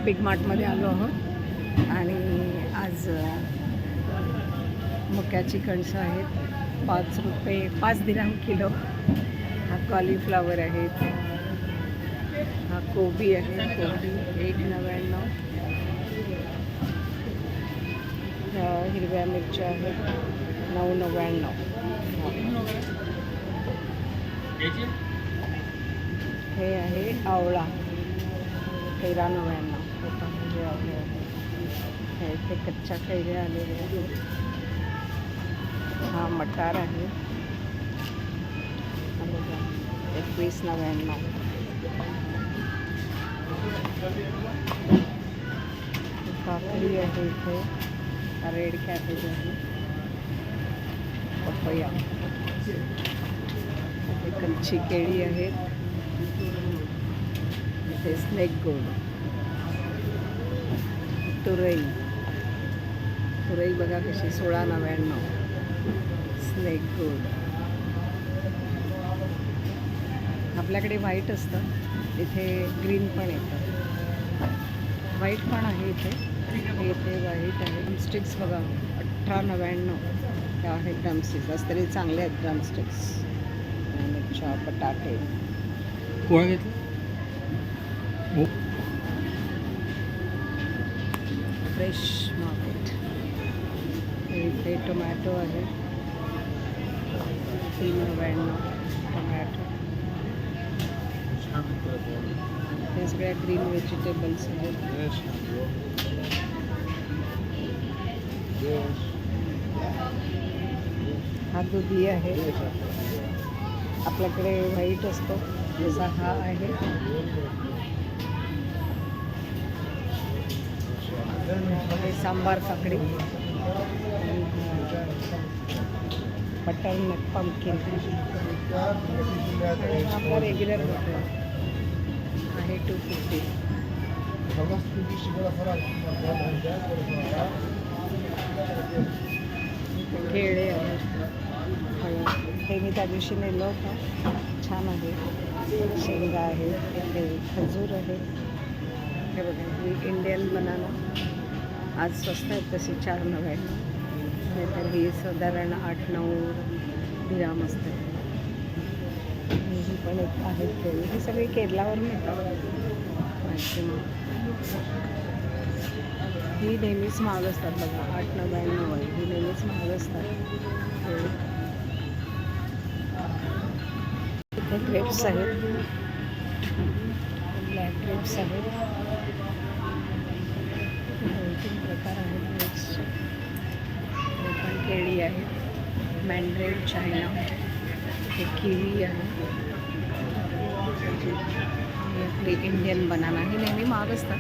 Big मार्टमध्ये आलो आहोत आणि आज मक्याची कणसं आहेत 5 रुपये 5 दिरहम किलो. हा कॉलीफ्लावर आहेत, हा कोबी आहे, कोबी 1.99. ह्या हिरव्या मिरच्या आहेत 9.99. हे आहे आवळा 13.99. हे आवळे आहे, हे इथे कच्च्या कैऱ्या आलेल्या आहेत. हा मटार आहे 21.99. काकडी आहे इथे, रेड कॅबेज आहे, पपया, इथे कच्ची केळी आहेत, इथे स्नेक गोड, तुरई बघा कशी 16.99. स्नेक गोड. आपल्याकडे व्हाईट असतं, इथे ग्रीन पण येतं. व्हाईट पण आहे इथे व्हाईट आहे. ड्रमस्टिक्स बघा 18.99. त्या आहेत ड्रमस्टिक्स. आज तरी चांगले आहेत ड्रमस्टिक्स. मिरच्या, बटाटे. पोळा घेतला. Fresh market. इथे टोमॅटो आहे 3.99. टोमॅटो. हे सगळ्या ग्रीन व्हेजिटेबल्स आहेत. हा दुधी आहे, आपल्याकडे व्हाईट असतो जसा हा आहे. हे सांबार काकडी, बटरनट पंपकिन, आपला रेग्युलर बटर आहे 250. केळे आहेत, हे मी त्या दिवशी नेलं होतं, छान आहे. शेंगा आहे, इथे खजूर आहे. हे बघा ही इंडियन बनाना आज स्वस्त आहेत तशी 4.99. नाहीतर ही साधारण 8-9 दिरहम असते. ही पण एक आहेत केळी, ही सगळी केरलावर मिळतात मॅक्सिमम. ही नेहमीच महाग असतात बघा 8.99 आहे. ही नेहमीच महाग असतात. इथे ग्रेप्स आहेत, ब्लॅक ग्रेप्स आहेत. 2-3 प्रकार आहेत ग्रेप्सचे. हे पण केळी आहेत, मॅन्ड्रेड चायना, हे किवी आहे. ही आपली इंडियन बनाना, ही नेहमी महाग असतात.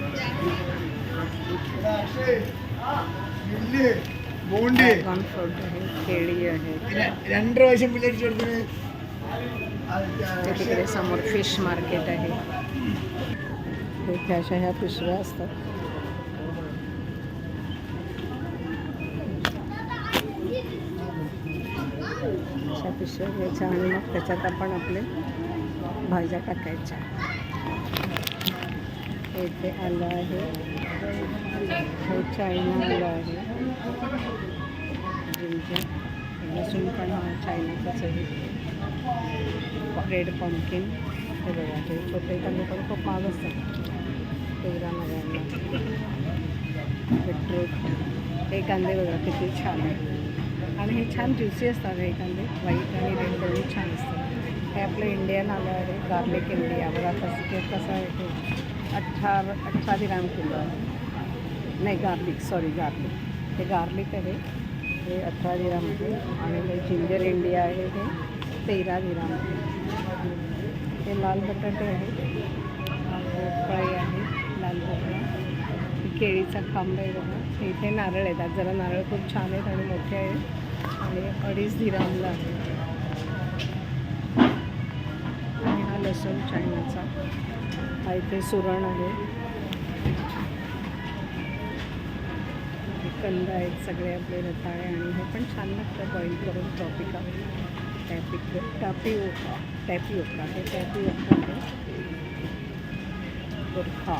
ड्रॅगन फ्रूट आहे, केळी आहे. तिकडे समोर फिश मार्केट आहे. इथे अशा ह्या पिशव्या असतात. अशा पिशव्या घ्यायच्या आणि मग त्याच्यात आपण आपले भाज्या टाकायच्या. इथे आलं आहे, हे चायना आलं आहे, जिंजर, लसूण पण हा चायनाचाच आहे. रेड पंपकिन, हे बघा हे छोटे कांदे पण खूप महाग असतात 13.99. बीटरूट, हे कांदे बघा किती छान आहे आणि हे छान ज्युसी असतात. हे कांदे व्हाईट आणि रेड दोन्ही छान असतात. हे आपलं इंडियन आलं आहे, गार्लिक इंडिया. बघा कसं आहे ते 18 दिरहम किलो आहे. नाही गार्लिक, सॉरी गार्लिक, हे गार्लिक आहे, हे 18 दिरहम आहे. आणि हे जिंजर इंडिया आहे, हे 13 दिरहम आहे. हे लाल बटाटे आहेत, भोपळा आहे, लाल भोपळा. केळीचा खांब आहे बघा. इथे नारळ आहेत, आज जरा नारळ खूप छान आहेत आणि मोठे आहेत आणि 2.5 दिरहमला आहे. आणि हा लसूण चायनाचा, हा इथे सुरण आहे. कंद आहेत सगळे आपले रताळे आणि हे पण छान लागतं बॉईल करून. टॉपिका, टॅपिओका हे टॅपिओका आहे. बुरखा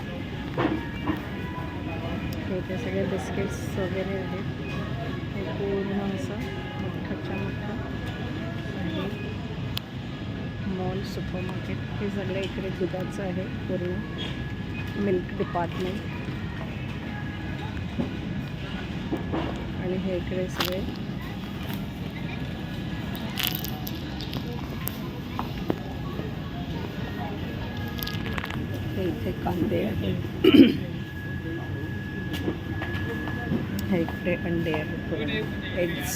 हे ते सगळे बिस्किट्स वगैरे आहेत. हे पूर्ण असं मोठ्याच्या मोठं आहे मॉल सुपर मार्केट. हे सगळं इकडे दुधाचं आहे पूर्ण मिल्क डिपार्टमेंट. आणि हे इकडे सगळे हे इथे कांदे आहेत. हे इकडे अंडे आहेत पूर्ण एग्स.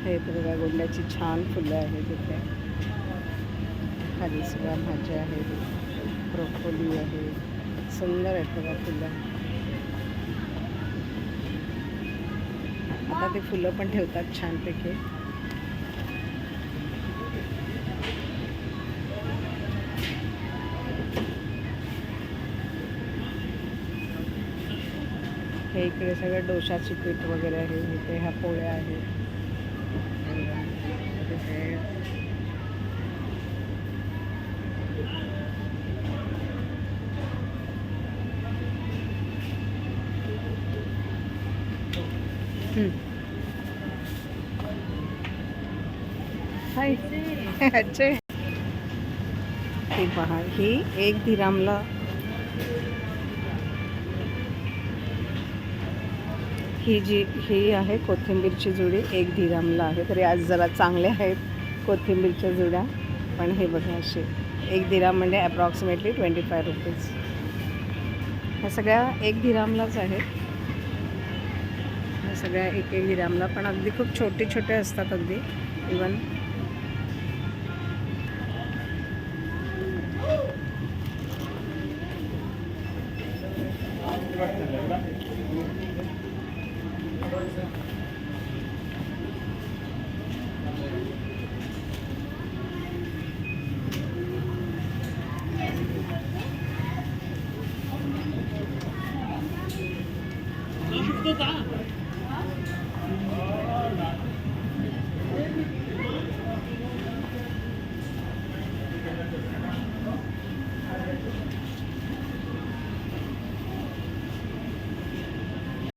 हे इथे बघा गोंड्याची छान फुलं आहेत इथे. खाली सगळ्या भाज्या आहेत. ब्रोकोली आहे. सुंदर आहेत बघा फुलं. आता ते फुलं पण ठेवतात छानपैकी. हे इकडे सगळं डोशाची पीठ वगैरे आहे. इथे ह्या पोळ्या आहेत. हाय अच्छे. ही पहा ही 1 दिरामला ही आहे कोथिंबीरची जुडी 1 दिरामला आहे. तरी आज जरा चांगले आहेत कोथिंबीरच्या जुड्या. पण हे बघा असे 1 दिराम म्हणजे अप्रॉक्सिमेटली 25 रुपीज. ह्या सगळ्या 1 दिरामलाच आहेत. ह्या सगळ्या 1 दिरामला. पण अगदी खूप छोटे छोटे असतात अगदी. इवन